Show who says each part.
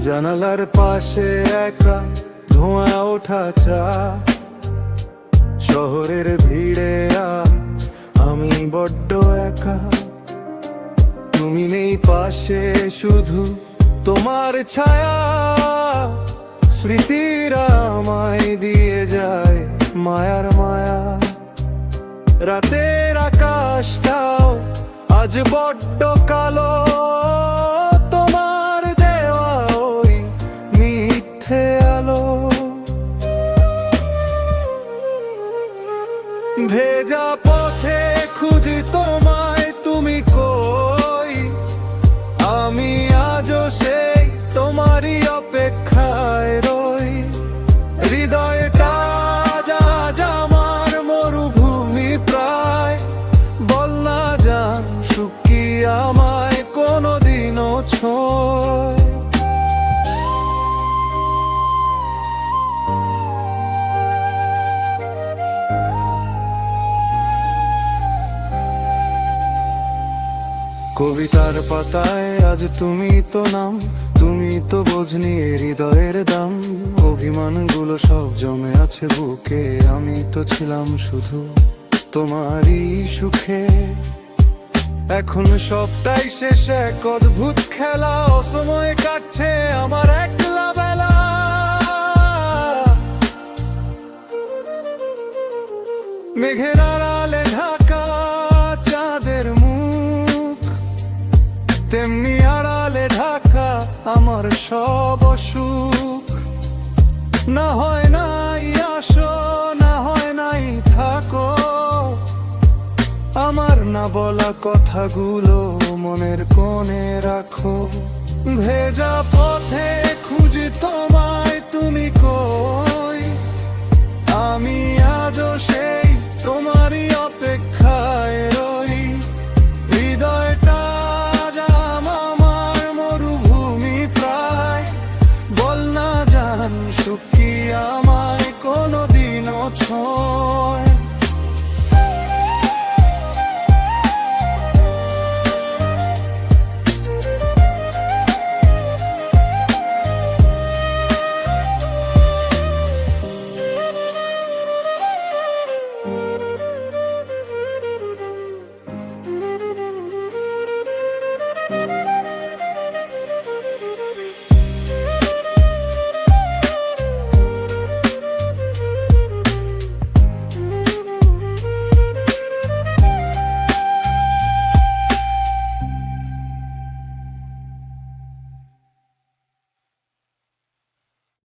Speaker 1: জানালার পাশে একা ধোঁয়া ওঠা চা, শহরের ভিড়ে আজ আমি বড্ড একা। তুমি নেই পাশে, শুধু তোমার ছায়া, স্মৃতিরা আমায় দিয়ে যায় মায়ার মায়া। রাতের আকাশটাও আজ বড্ড কালো, তোমার দেওয়া ওই মিথ্যে আলো। ভেজা পথে খুঁজি তোমায়, তুমি কই? আমি আজও সেই তোমারই অপেক্ষায় রই। হৃদয়টা আজ আমার মরুভূমি প্রায়, বল না জান সুখী আমায় কোনোদিনও ছোঁয়। কবিতার পাতায় আজ তুমি তো নাম, তুমি তো বোঝনি হৃদয়ের দাম। অভিমানগুলো সব জমে আছে বুকে, আমি তো ছিলাম শুধু তোমারই সুখে। এখন সবটাই শেষ, এক অদ্ভুত খেলা, অসময়ে কাটছে আমার একলা বেলা। মেঘের আড়ালে ঢাকা চাঁদের মুখ, তেমনি আড়ালে ঢাকা আমার সব অসুখ। না হয় নাই আসো, না হয় নাই থাকো, আমার না বলা কথাগুলো মনের কোণে রাখো। ভেজা পথে খুঁজি তোমায়, তুমি কই? আমি আজও